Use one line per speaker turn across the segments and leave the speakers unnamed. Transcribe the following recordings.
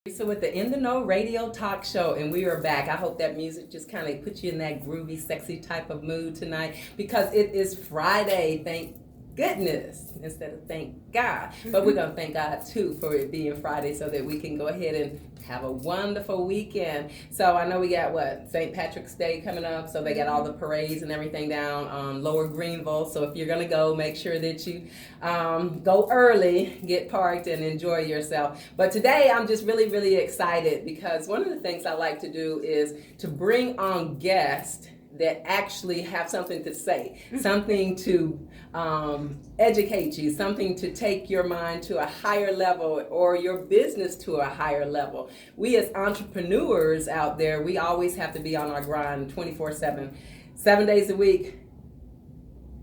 Teresa with the Ntheknow radio talk show, and we are back. I hope that music just kind of puts you in that groovy, sexy type of mood tonight because it is Friday. Thank goodness instead of thank God. But we're going to thank God too for it being Friday so that we can go ahead and have a wonderful weekend. So I know we got St. Patrick's Day coming up, so they got all the parades and everything down on Lower Greenville. So if you're going to go, make sure that you go early, get parked, and enjoy yourself. But today I'm just really, really excited because one of the things I like to do is to bring on guests that actually have something to say, something to educate you, something to take your mind to a higher level or your business to a higher level. We as entrepreneurs out there, we always have to be on our grind 24/7, 7 days a week.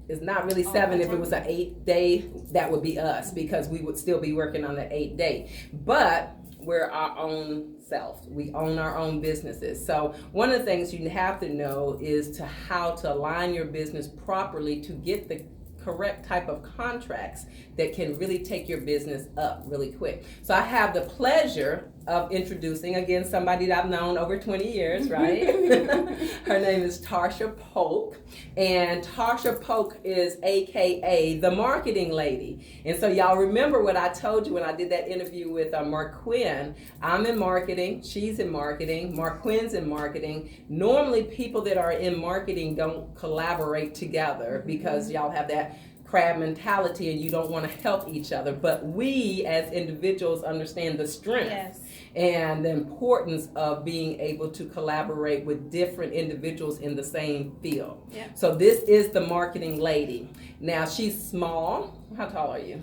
It's not really seven. If it was an 8-day, that would be us because we would still be working on the 8-day. But we're our own self. We own our own businesses. So one of the things you have to know is how to align your business properly to get the correct type of contracts that can really take your business up really quick. So I have the pleasure of introducing again somebody that I've known over 20 years, right? Her name is Tarsha Polk, and Tarsha Polk is AKA the marketing lady. And so y'all remember what I told you when I did that interview with Marquin. I'm in marketing, she's in marketing, Marquin's in marketing. Normally people that are in marketing don't collaborate together because y'all have that crab mentality and you don't want to help each other. But we as individuals understand the strength and the importance of being able to collaborate with different individuals in the same field. So this is the marketing lady. Now she's small. How tall are you?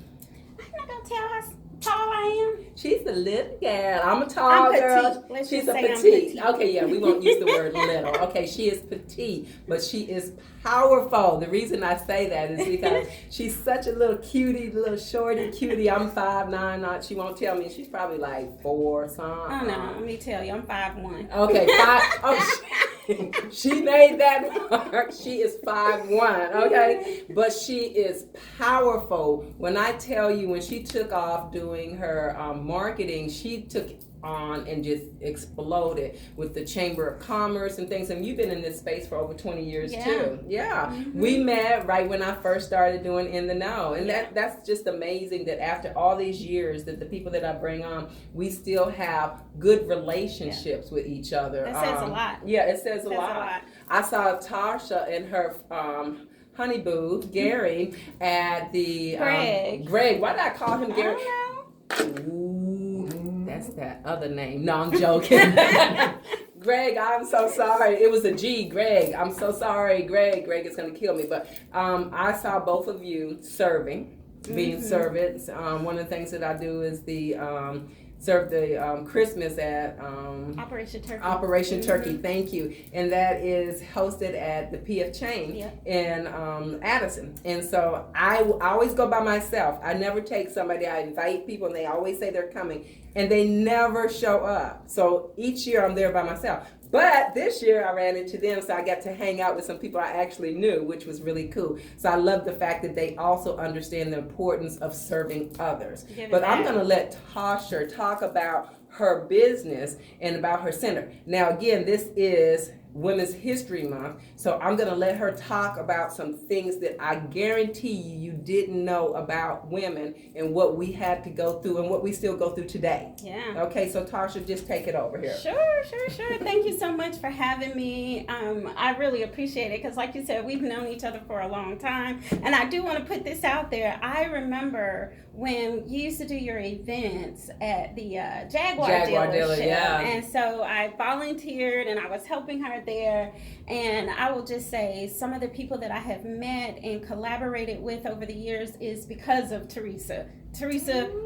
I'm not going to tell how tall I am.
She's a little girl. I'm a tall girl. She's a petite. Okay, yeah, we won't use the word little. Okay, she is petite, but she is powerful. The reason I say that is because she's such a little cutie, little shorty cutie. I'm 5'9", not she won't tell me. She's probably like 4 something.
Oh no, let me tell you, I'm 5'1".
Okay, she made that mark. She is 5'1", okay? But she is powerful. When I tell you, when she took off doing her marketing, she took on and just exploded with the Chamber of Commerce and things. And you've been in this space for over 20 years too. Yeah. We met right when I first started doing In the Know. And that's just amazing that after all these years that the people that I bring on, we still have good relationships with each other.
That says a lot.
Yeah, it says a lot. I saw Tarsha and her honey boo, Gary, at the Greg. Why did I call him Gary?
I don't know.
That's that other name. No, I'm joking. Greg, I'm so sorry. It was a G, Greg. I'm so sorry, Greg. Greg is going to kill me. But I saw both of you serving, being servants. One of the things that I do is serve the Christmas at Operation Turkey. Thank you. And that is hosted at the PF Chain in Addison. And so I always go by myself. I never take somebody. I invite people and they always say they're coming and they never show up. So each year I'm there by myself. But this year I ran into them, so I got to hang out with some people I actually knew, which was really cool. So I love the fact that they also understand the importance of serving others. But I'm going to let Tarsha talk about her business and about her center. Now, again, this is Women's History Month, so I'm going to let her talk about some things that I guarantee you didn't know about women and what we had to go through and what we still go through today. Okay, so Tarsha, just take it over here.
Sure. Thank you so much for having me. I really appreciate it because, like you said, we've known each other for a long time. And I do want to put this out there. I remember when you used to do your events at the Jaguar dealership. And so I volunteered and I was helping her there. And I will just say some of the people that I have met and collaborated with over the years is because of Teresa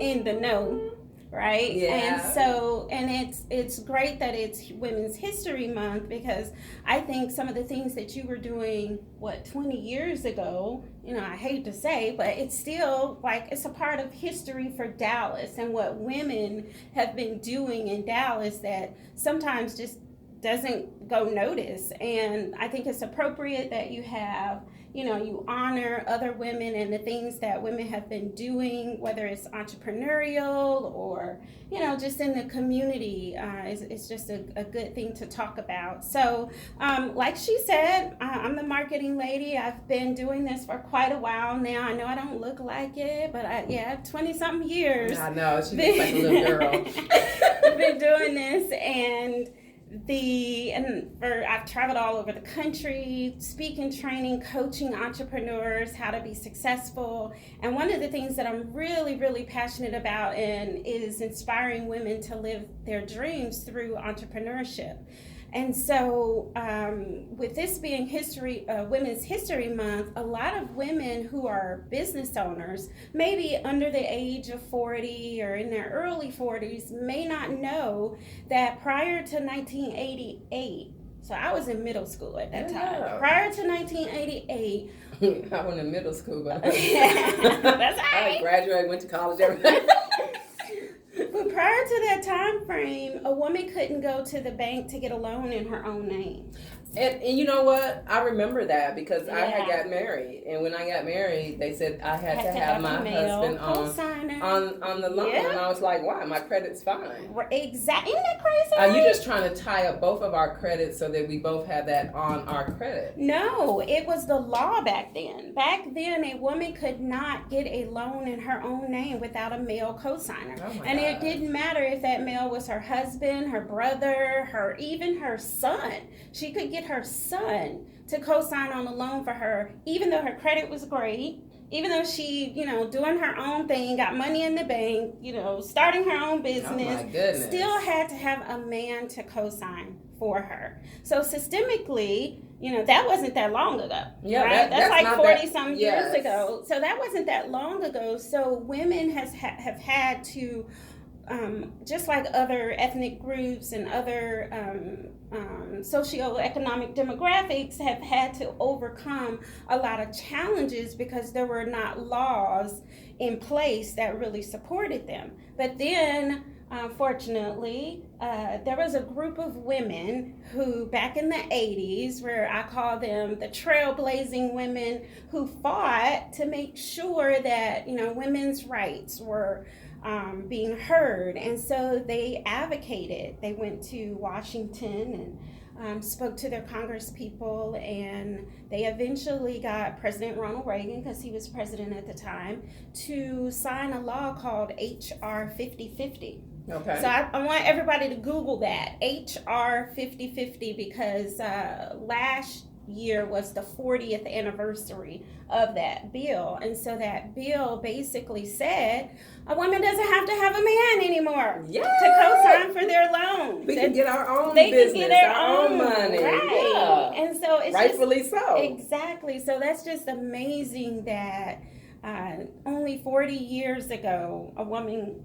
in the know, right? And it's great that it's Women's History Month because I think some of the things that you were doing 20 years ago, I hate to say, but it's still it's a part of history for Dallas and what women have been doing in Dallas that sometimes just doesn't go noticed. And I think it's appropriate that you have you honor other women and the things that women have been doing, whether it's entrepreneurial or, just in the community. It's just a good thing to talk about. So, like she said, I'm the marketing lady. I've been doing this for quite a while now. I know I don't look like it, but 20-something years.
I know, she looks like a little girl.
I've been doing this, and I've traveled all over the country, speaking, training, coaching entrepreneurs how to be successful. And one of the things that I'm really, really passionate about is inspiring women to live their dreams through entrepreneurship. And so with this being Women's History Month, a lot of women who are business owners, maybe under the age of 40 or in their early 40s, may not know that prior to 1988, so I was in middle school at that time. Prior to 1988,
I went in middle school, but
that's all right.
I graduated, went to college, everything.
But prior to that time frame, a woman couldn't go to the bank to get a loan in her own name.
And you know what? I remember that because I had got married, and when I got married, they said I had to have my husband on the loan, and I was like, "Why? My credit's fine."
Exactly. Isn't that crazy?
Are you just trying to tie up both of our credits so that we both have that on our credit?
No, it was the law back then. Back then, a woman could not get a loan in her own name without a male co-signer, and it didn't matter if that male was her husband, her brother, even her son. She could get her son to co-sign on a loan for her, even though her credit was great, even though she, doing her own thing, got money in the bank, starting her own business, still had to have a man to co-sign for her. So systemically, that wasn't that long ago, right? That's like 40-some years ago. So that wasn't that long ago. So women have had to, just like other ethnic groups and other socioeconomic demographics, have had to overcome a lot of challenges because there were not laws in place that really supported them. But then, fortunately, there was a group of women who, back in the 80s, where I call them the trailblazing women, who fought to make sure that, women's rights were being heard. And so they advocated. They went to Washington and spoke to their Congress people, and they eventually got President Ronald Reagan, because he was president at the time, to sign a law called H.R. 5050.
Okay.
So I want everybody to Google that, H.R. 5050, because last year was the 40th anniversary of that bill. And so that bill basically said a woman doesn't have to have a man anymore to co-sign for their loan.
We can get our own business, our own money.
Right. Yeah. And so it's
rightfully so.
Exactly. So that's just amazing that only 40 years ago, a woman,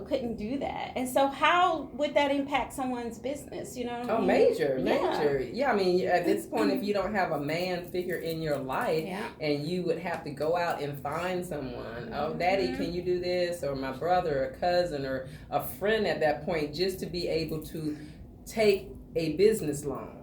couldn't do that. And so how would that impact someone's business,
Major. Yeah, I mean, at this point, if you don't have a man figure in your life, and you would have to go out and find someone, oh, daddy, can you do this? Or my brother, or cousin, or a friend at that point, just to be able to take a business loan.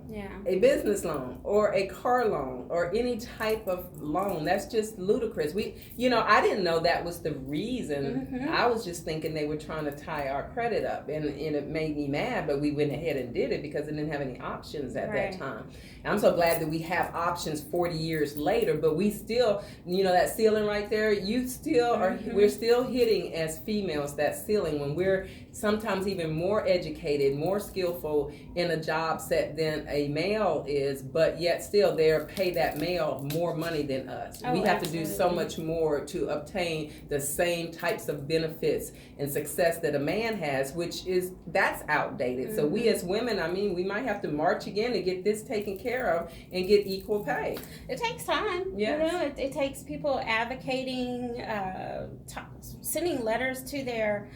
A business loan or a car loan or any type of loan. That's just ludicrous. I didn't know that was the reason. I was just thinking they were trying to tie our credit up, and it made me mad, but we went ahead and did it because it didn't have any options at that time. And I'm so glad that we have options 40 years later, but we still, that ceiling right there, you still are, we're still hitting as females that ceiling when we're sometimes even more educated, more skillful in a job set than a male is, but yet still they pay that male more money than us. We have to do so much more to obtain the same types of benefits and success that a man has, that's outdated. So we as women, we might have to march again to get this taken care of and get equal pay.
It takes time.
Yes.
It takes people advocating, sending letters to their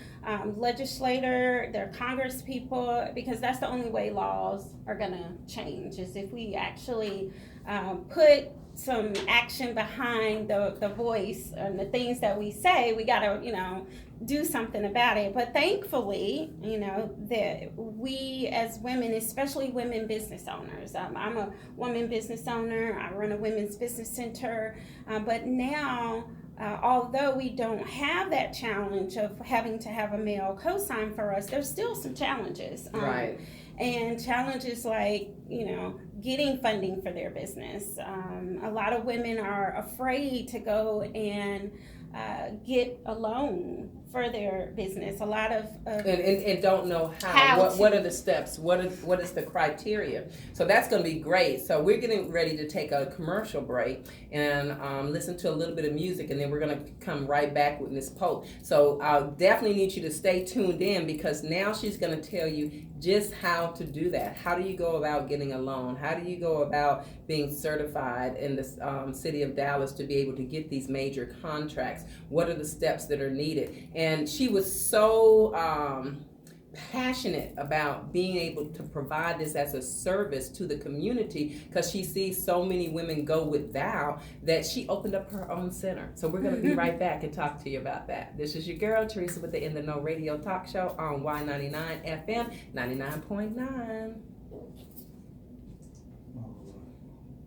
legislator, their Congress people, because that's the only way laws are going to change, is if we actually put some action behind the voice and the things that we say. We got to, do something about it. But thankfully, that we as women, especially women business owners, I'm a woman business owner. I run a women's business center. But now, although we don't have that challenge of having to have a male co-sign for us, there's still some challenges.
Right.
And challenges like, getting funding for their business. A lot of women are afraid to go and get a loan for their business. A lot of
and don't know how. What are the steps? What is the criteria? So that's going to be great. So we're getting ready to take a commercial break and listen to a little bit of music, and then we're going to come right back with Miss Polk. So I'll definitely need you to stay tuned in, because now she's going to tell you just how to do that. How do you go about getting a loan? How do you go about being certified in the city of Dallas to be able to get these major contracts? What are the steps that are needed? And she was so passionate about being able to provide this as a service to the community, because she sees so many women go without, that she opened up her own center. So we're going to be right back and talk to you about that. This is your girl, Teresa, with the Ntheknow Radio Talk Show on Y99FM 99.9.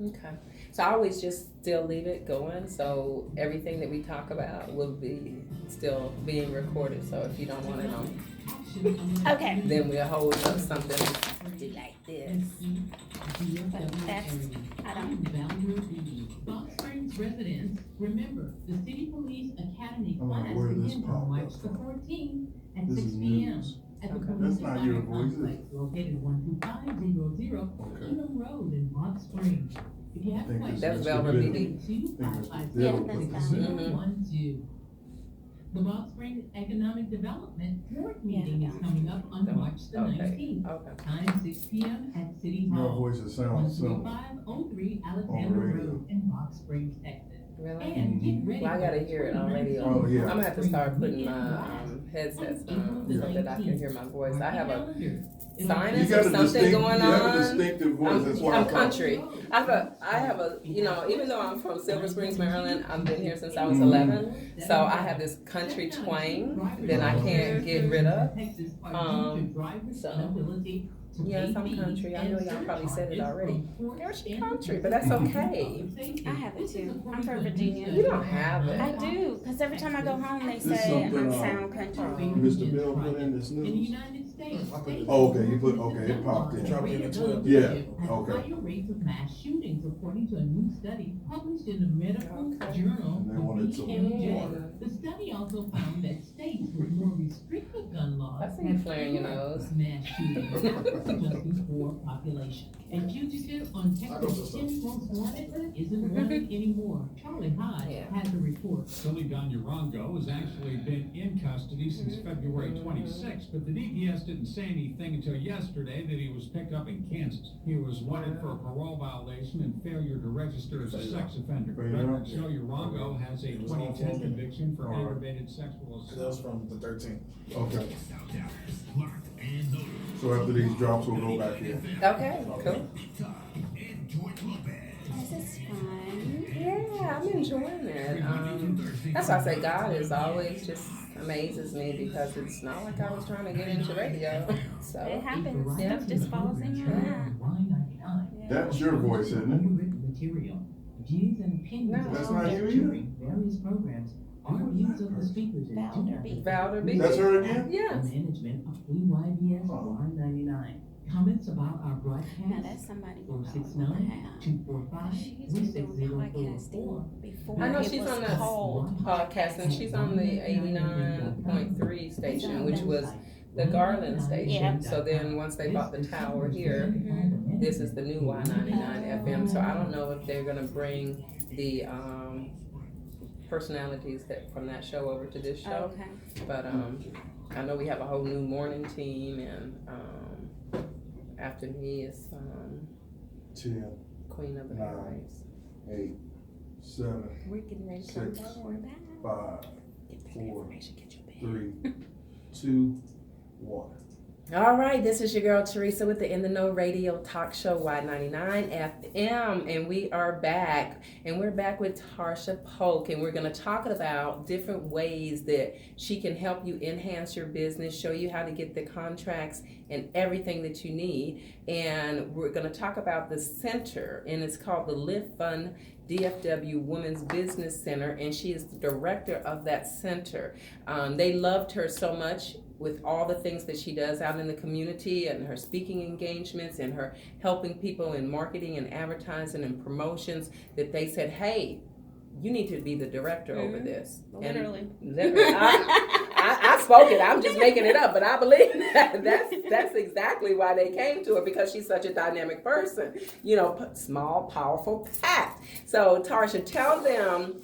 Okay. So I always just still leave it going, so everything that we talk about will be still being recorded. So if you don't want it on,
okay,
then we'll hold up something like this.
But that's, I don't.
Palm Springs residents, remember, the City Police Academy
I wonder
class
where this
begins
popped
on March
up
the
from.
14th at
This
6
is
p.m.
news.
at the
Okay.
Police
That's not your
Academy
voice, is
complex located 12500
Okay.
Elam Road in Rock Springs. If you have
think
questions,
That's Velvet BB.
Yeah, that's fine.
255 The Rock Springs Economic Development Board meeting
Yeah.
is coming up on March the 19th.
Okay.
Time 6 p.m. at City
Your
Hall.
voices sound similar.
13503
On
Alexander
radio.
Road in Rock Springs, Texas.
Really?
And get ready.
Well, I gotta
for
hear it on radio.
Oh, yeah.
I'm gonna have to start putting
Weekend
my
blast
headsets
on
on
April
so that I can hear my voice. I have a
calendar.
sinus
You
or
got a
something going
you have a
on.
distinctive voice. That's why
I'm
I thought-
country. I have a, even though I'm from Silver Springs, Maryland, I've been here since I was
Mhm.
11. So I have this country twang that I can't get rid of. Yes, I'm country. I know y'all probably said it already. Girl, she country, but that's okay.
I have it too. I'm from Virginia.
You don't have it.
I do, because every time I go home, they
This
say
something,
I'm sound country.
Mr. Bill put in this
In the
news.
United States,
Oh, okay, you put, okay, it popped in. Yeah, okay.
higher rates of mass shootings, according to a new study published in the medical
Okay.
journal
And they wanted some
BMJ.
water.
The study also found that states with more restrictive gun laws
I see you flaring your
fewer
nose.
mass shootings, adjusting for population. A fugitive on Texas' 10 most wanted isn't wanted anymore. Charlie Hyde
Yeah.
has a report.
Billy Donyarongo has actually been in custody since February 26th, but the DPS didn't say anything until yesterday that he was picked up in Kansas. He was wanted for a parole violation and failure to register as a sex offender. Records show Urongo has a 2010 conviction for aggravated sexual
That was
assault.
from the 13th.
Okay. So after these drops, we'll go back here.
Okay, cool.
This is fun.
Yeah, I'm enjoying it. That's why I say God is always just amazes me, because it's not like I was trying to get into radio.
It
So
happens.
Yeah.
Stuff just falls in your lap.
Y99.
That's your voice, isn't it?
Underwritten material. Views and opinions
No.
That's
expressed
not you either?
during various programs are views of the speakers and do not
Valder.
Valder B.
That's her again?
Yes.
management of EYBS
Oh.
Y99. Comments about our
Now
broadcast
that's somebody who
469 245
She's been doing
36044.
podcasting before
I know
it
she's
was
on that
called
podcast, and she's on the 89.3 station, which was the Garland station.
Yeah.
So then once they bought the tower here, this is the new Y99FM. So I don't know if they're gonna bring the personalities that from that show over to this show.
Okay.
But I know we have a whole new morning team, and after me is
10,
Queen of the
Nine.
Airwaves.
8, 7,
We're getting ready to come
6,
back. We're back.
5,
Get that
4,
information, get your pen.
3, 2, 1.
All right, this is your girl Teresa with the Ntheknow Radio Talk Show Y99FM, and we are back, and we're back with Tarsha Polk, and we're going to talk about different ways that she can help you enhance your business, show you how to get the contracts and everything that you need. And we're going to talk about the center, and it's called the Lift Fund DFW Women's Business Center, and she is the director of that center. They loved her so much with all the things that she does out in the community and her speaking engagements and her helping people in marketing and advertising and promotions, that they said, hey, you need to be the director over this.
Literally.
I spoke it. I'm just making it up, but I believe that's exactly why they came to her, because she's such a dynamic person. You know, small, powerful, packed. So, Tarsha, tell them,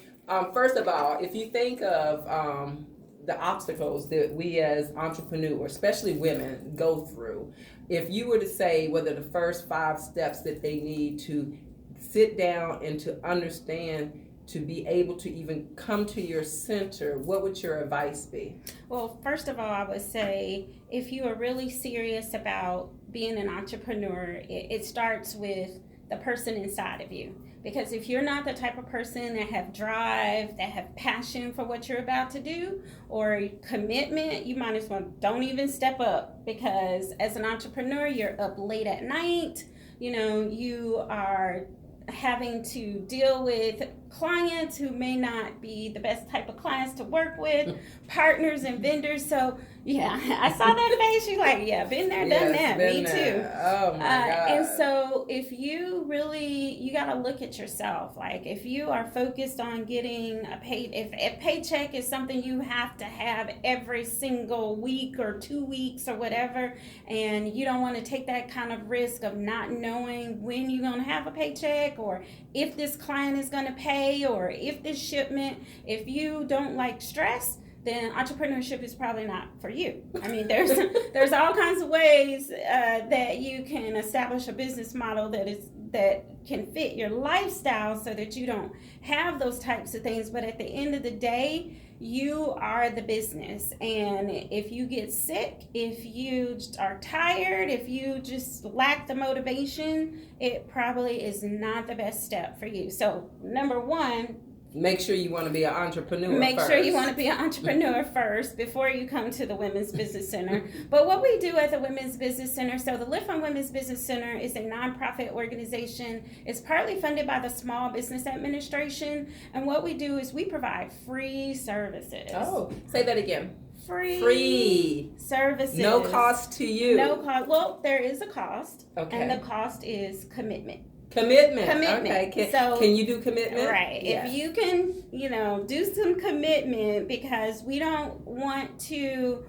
first of all, if you think of the obstacles that we as entrepreneurs, especially women, go through, if you were to say whether the first 5 steps that they need to sit down and to understand to be able to even come to your center, what would your advice be?
Well, first of all, I would say if you are really serious about being an entrepreneur, it starts with the person inside of you. Because if you're not the type of person that have drive, that have passion for what you're about to do, or commitment, you might as well don't even step up. Because as an entrepreneur, you're up late at night, you know, you are having to deal with clients who may not be the best type of clients to work with, partners and vendors. So yeah, I saw that face. You're like, yeah, been there, done that. Me too.
Oh my God.
And so if you really, you got to look at yourself. Like if you are focused on getting if a paycheck is something you have to have every single week or 2 weeks or whatever, and you don't want to take that kind of risk of not knowing when you're going to have a paycheck, or if this client is going to pay, or if this shipment, if you don't like stress, then entrepreneurship is probably not for you. I mean, there's all kinds of ways that you can establish a business model that can fit your lifestyle so that you don't have those types of things. But at the end of the day, you are the business. And if you get sick, if you are tired, if you just lack the motivation, it probably is not the best step for you. So number one,
make sure you want to be an entrepreneur
Make
first.
sure you want to be an entrepreneur first before you come to the Women's Business Center. But what we do at the Women's Business Center, so the Lift on Women's Business Center is a nonprofit organization. It's partly funded by the Small Business Administration. And what we do is we provide free services.
Oh, say that again.
Free services.
No cost to you.
No cost. Well, there is a cost.
Okay.
And the cost is commitment.
Commitment.
Okay.
Can you do commitment?
Right.
Yes.
If you can, do some commitment, because we don't want to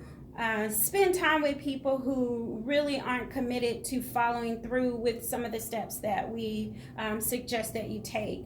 spend time with people who really aren't committed to following through with some of the steps that we suggest that you take.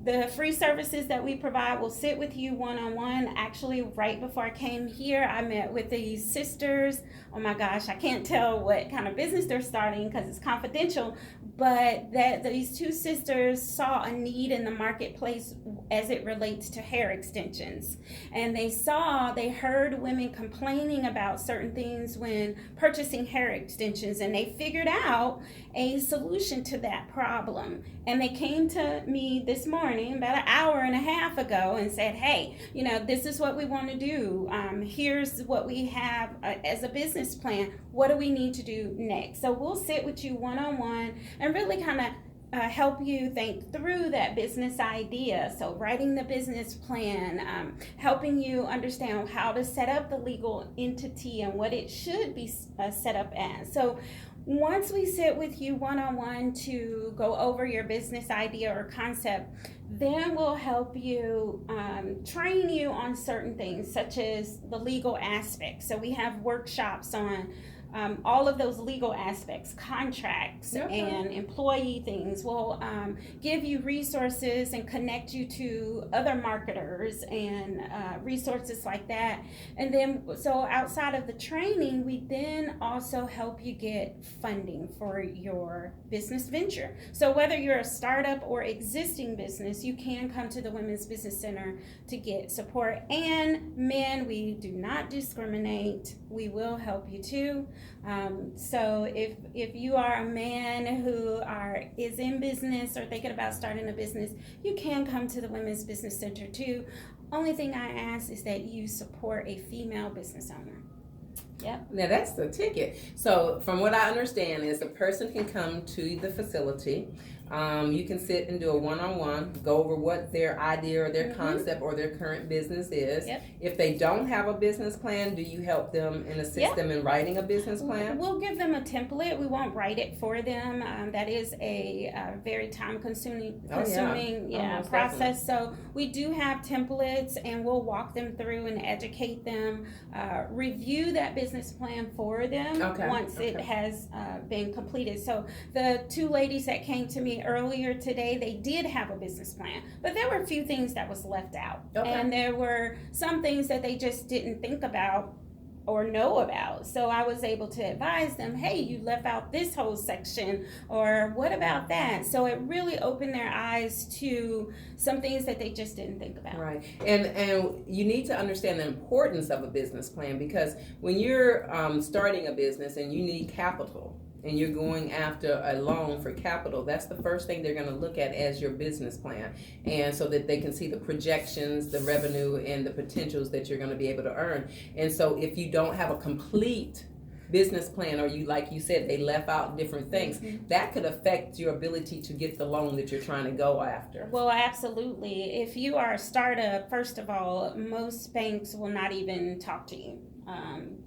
The free services that we provide will sit with you one-on-one. Actually, right before I came here, I met with these sisters. Oh my gosh, I can't tell what kind of business they're starting because it's confidential, but that these 2 sisters saw a need in the marketplace as it relates to hair extensions. And they heard women complaining about certain things when purchasing hair extensions, and they figured out a solution to that problem. And they came to me this morning about an hour and a half ago and said, hey, this is what we want to do. Here's what we have as a business plan. What do we need to do next? So we'll sit with you one-on-one and really kind of help you think through that business idea. So writing the business plan, helping you understand how to set up the legal entity and what it should be set up as. So once we sit with you one-on-one to go over your business idea or concept, then we'll help you, train you on certain things, such as the legal aspects. So we have workshops on all of those legal aspects, contracts, and employee things. We'll give you resources and connect you to other marketers and resources like that. And then, so outside of the training, we then also help you get funding for your business venture. So whether you're a startup or existing business, you can come to the Women's Business Center to get support. And men, we do not discriminate. We will help you too. So if you are a man who is in business or thinking about starting a business, you can come to the Women's Business Center too. Only thing I ask is that you support a female business owner. Yep.
Now that's the ticket. So from what I understand is a person can come to the facility. You can sit and do a one-on-one, go over what their idea or their concept or their current business is.
Yep.
If they don't have a business plan, do you help them and assist them in writing a business plan?
We'll give them a template. We won't write it for them. That is a very time-consuming process.
Definitely.
So we do have templates, and we'll walk them through and educate them, review that business plan for them once it has been completed. So the two ladies that came to me earlier today, they did have a business plan, but there were a few things that was left out. And there were some things that they just didn't think about or know about. So I was able to advise them, hey, you left out this whole section, or what about that? So it really opened their eyes to some things that they just didn't think about.
Right. And you need to understand the importance of a business plan, because when you're starting a business and you need capital, and you're going after a loan for capital, that's the first thing they're going to look at as your business plan, and so that they can see the projections, the revenue, and the potentials that you're going to be able to earn. And so if you don't have a complete business plan, or you, like you said, they left out different things, that could affect your ability to get the loan that you're trying to go after.
Well, absolutely. If you are a startup, first of all, most banks will not even talk to you.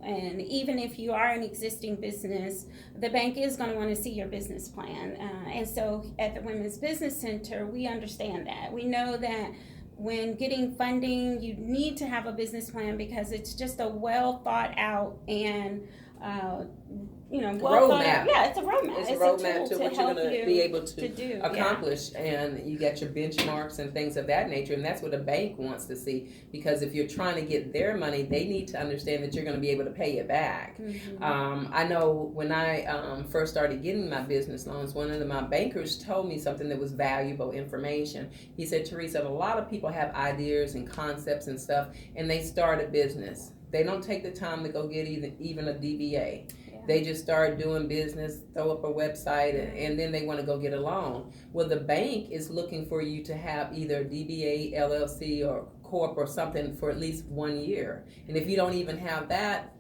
And even if you are an existing business, the bank is going to want to see your business plan. And so at the Women's Business Center, we understand that. We know that when getting funding, you need to have a business plan, because it's just a well thought out and
roadmap.
Yeah, it's a roadmap.
It's a roadmap to what you're going to be able
to do,
accomplish, and you got your benchmarks and things of that nature, and that's what a bank wants to see, because if you're trying to get their money, they need to understand that you're going to be able to pay it back. I know when I first started getting my business loans, one of my bankers told me something that was valuable information. He said, Teresa, a lot of people have ideas and concepts and stuff, and they start a business. They don't take the time to go get even a DBA. They just start doing business, throw up a website, and then they want to go get a loan. Well, the bank is looking for you to have either DBA, LLC, or Corp or something for at least 1 year. And if you don't even have that,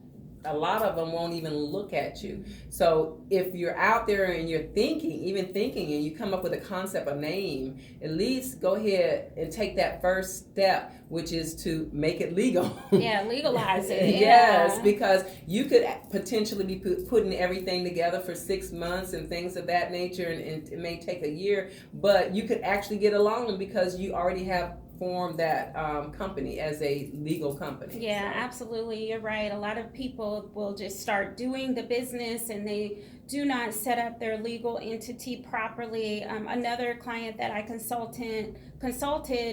a lot of them won't even look at you. So if you're out there and you're thinking, and you come up with a concept, a name, at least go ahead and take that first step, which is to make it legal.
Yeah, legalize it.
Yes, because you could potentially be putting everything together for 6 months and things of that nature, and it may take a year, but you could actually get a loan because you already have form that company as a legal company.
Yeah, absolutely. You're right. A lot of people will just start doing the business and they do not set up their legal entity properly. Another client that I consulted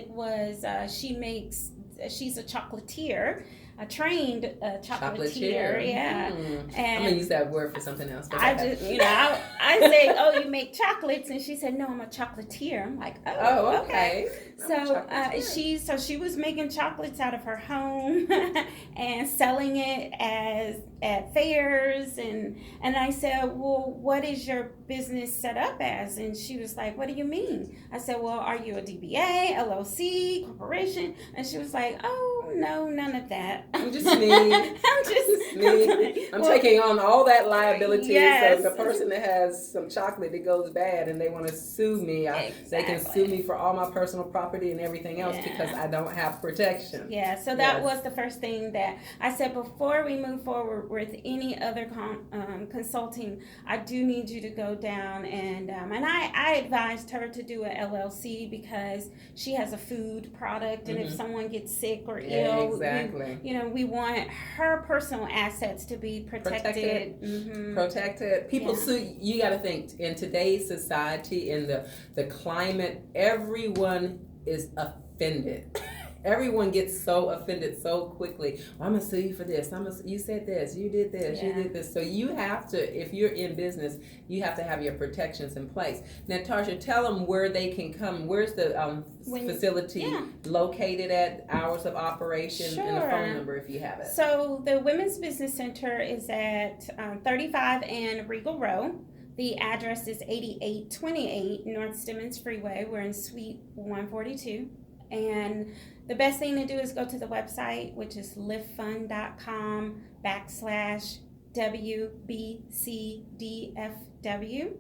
was she's a chocolatier. A trained chocolatier. Yeah.
And I'm gonna use that word for something else.
I just, I say, oh, you make chocolates, and she said, no, I'm a chocolatier. I'm like, oh, okay. So she was making chocolates out of her home and selling it at fairs, and I said, well, what is your business set up as? And she was like, what do you mean? I said, well, are you a DBA, LLC, corporation? And she was like, oh, no, none of that.
I'm just me. I'm taking on all that liability.
Yes.
So the person that has some chocolate that goes bad and they want to sue me, they can sue me for all my personal property and everything else because I don't have protection.
Yeah, so that was the first thing that I said before we move forward with any other consulting. I do need you to go down and I advised her to do an LLC because she has a food product, and if someone gets sick or ill, still,
exactly.
we want her personal assets to be protected.
Protected. People sue. You got to think in today's society, in the climate, everyone is offended. Everyone gets so offended so quickly. Well, I'm gonna sue you for this. You said this. You did this. You did this. So you have to, if you're in business, you have to have your protections in place. Now, Tarsha, tell them where they can come. Where's the facility located at? Hours of operation and the phone number if you have it.
So the Women's Business Center is at 35 and Regal Row. The address is 8828 North Stemmons Freeway. We're in Suite 142. And the best thing to do is go to the website, which is liftfund.com/WBCDFW.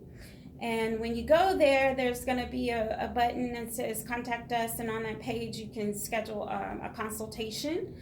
And when you go there, there's going to be a button that says contact us. And on that page, you can schedule a consultation.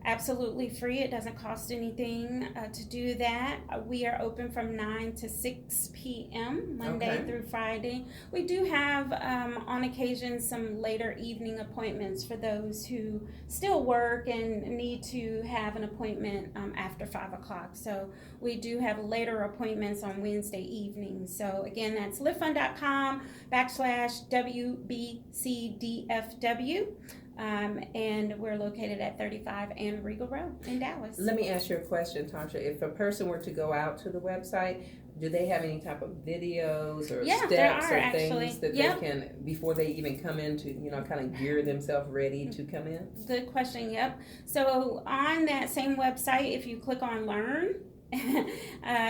Absolutely free. It doesn't cost anything to do that. We are open from 9 to 6 p.m. Monday through Friday. We do have, on occasion, some later evening appointments for those who still work and need to have an appointment after 5 o'clock. So we do have later appointments on Wednesday evenings. So again, that's liftfund.com/WBCDFW. And we're located at 35 and Regal Road in Dallas.
Let me ask you a question, Tarsha. If a person were to go out to the website, do they have any type of videos or steps or things that they can, before they even come in, to kind of gear themselves ready to come in?
Good question. Yep. So on that same website, if you click on Learn,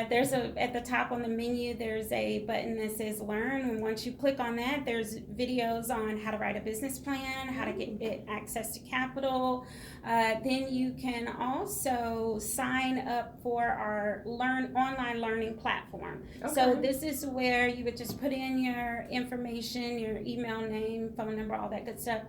there's at the top on the menu, there's a button that says Learn, and once you click on that, there's videos on how to write a business plan, how to get access to capital. Then you can also sign up for our online learning platform. So this is where you would just put in your information, your email, name, phone number, all that good stuff.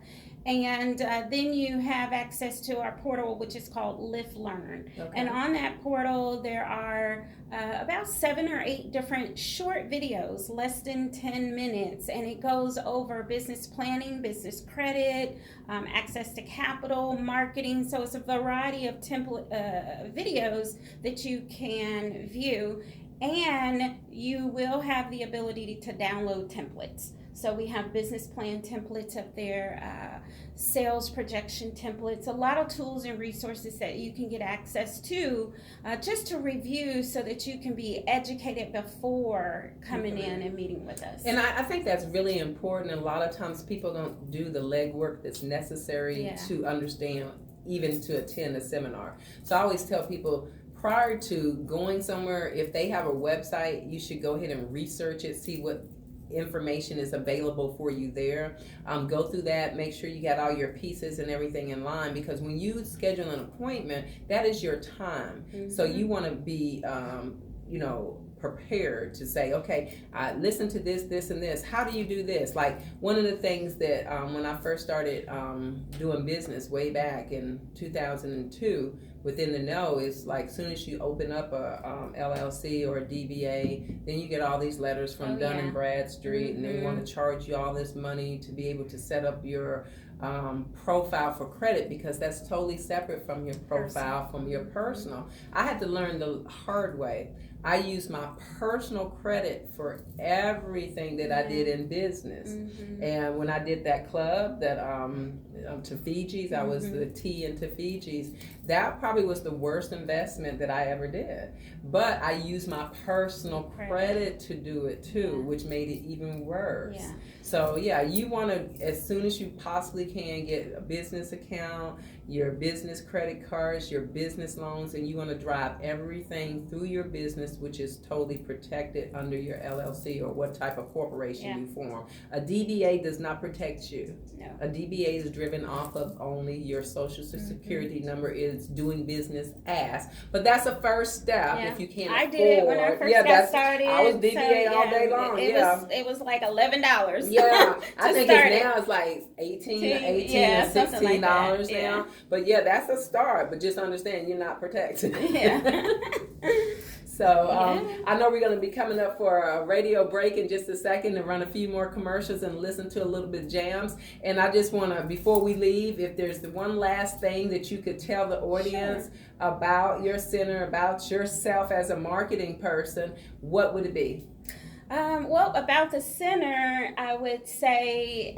And then you have access to our portal, which is called Lift Learn. And on that portal, there are about 7 or 8 different short videos, less than 10 minutes. And it goes over business planning, business credit, access to capital, marketing. So it's a variety of template videos that you can view. And you will have the ability to download templates. So we have business plan templates up there, sales projection templates, a lot of tools and resources that you can get access to just to review so that you can be educated before coming in and meeting with us.
And I think that's really important. A lot of times people don't do the legwork that's necessary to understand, even to attend a seminar. So I always tell people, prior to going somewhere, if they have a website, you should go ahead and research it, see what information is available for you there. Go through that, make sure you got all your pieces and everything in line, because when you schedule an appointment, that is your time. So you want to be prepared to say, okay, listen to this and this. How do you do this? Like one of the things that when I first started doing business way back in 2002 with Ntheknow, is like soon as you open up a LLC or a DBA, then you get all these letters from Dun and Bradstreet, and they want to charge you all this money to be able to set up your profile for credit, because that's totally separate from your profile from your personal. I had to learn the hard way. I used my personal credit for everything that I did in business. And when I did that club, that to Fiji's, I was the T into Fiji's. That probably was the worst investment that I ever did. But I used my personal credit to do it too, which made it even worse. So you want to, as soon as you possibly can, get a business account, your business credit cards, your business loans, and you want to drive everything through your business, which is totally protected under your LLC or what type of corporation you form. A DBA does not protect you. A DBA is driven off of only your social security number, is doing business as. But that's a first step if you can't afford.
I did it when I first got started.
I was DBA all day long.
It was like $11.
Yeah, I think now it's like $18 and $16 now. But that's a start. But just understand you're not protected. So
Yeah.
I know we're going to be coming up for a radio break in just a second and run a few more commercials and listen to a little bit of jams. And I just want to, before we leave, if there's the one last thing that you could tell the audience about your center, about yourself as a marketing person, what would it be?
Well, about the center, I would say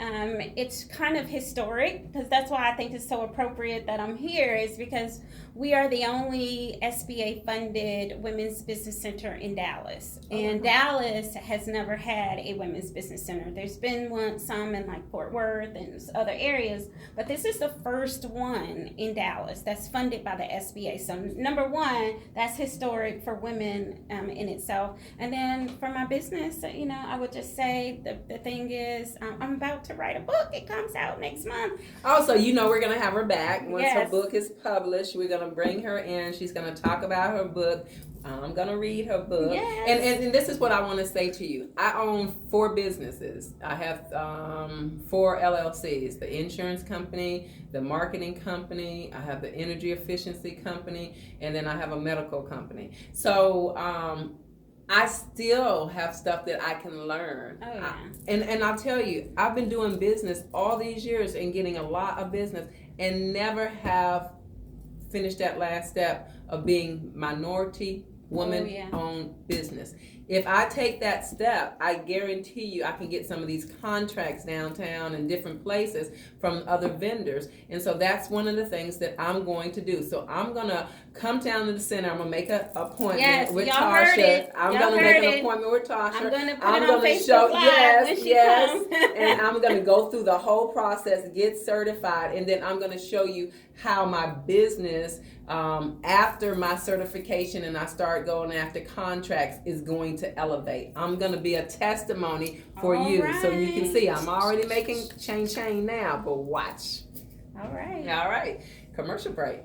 it's kind of historic, because that's why I think it's so appropriate that I'm here, is because we are the only SBA-funded women's business center in Dallas. And Dallas has never had a women's business center. There's been some in like Fort Worth and other areas, but this is the first one in Dallas that's funded by the SBA. So number one, that's historic for women in itself. And then for my business, I would just say the thing is, I'm about to write a book. It comes out next month.
Also, we're going to have her back once her
Yes.
book is published. We're going to bring her in. She's going to talk about her book. I'm going to read her book.
Yes.
And this is what I want to say to you. I own 4 businesses. I have 4 LLCs, the insurance company, the marketing company, I have the energy efficiency company, and then I have a medical company. So I still have stuff that I can learn.
Oh, yeah.
And I'll tell you, I've been doing business all these years and getting a lot of business and never have finished that last step of being minority woman-owned business. If I take that step, I guarantee you I can get some of these contracts downtown and different places from other vendors. And so that's one of the things that I'm going to do. So I'm going to come down to the center. I'm going to make an appointment with
y'all heard
Tarsha.
it.
I'm
Y'all
going to make
heard
an
it.
appointment with Tarsha.
I'm going to put
I'm
it on
gonna
Facebook Live when she comes.
and I'm going to go through the whole process, get certified, and then I'm going to show you how my business, after my certification and I start going after contracts, is going to elevate. I'm going to be a testimony for
All
you, so you can
right.
see I'm already making chain now, but watch.
All right.
All right, commercial break.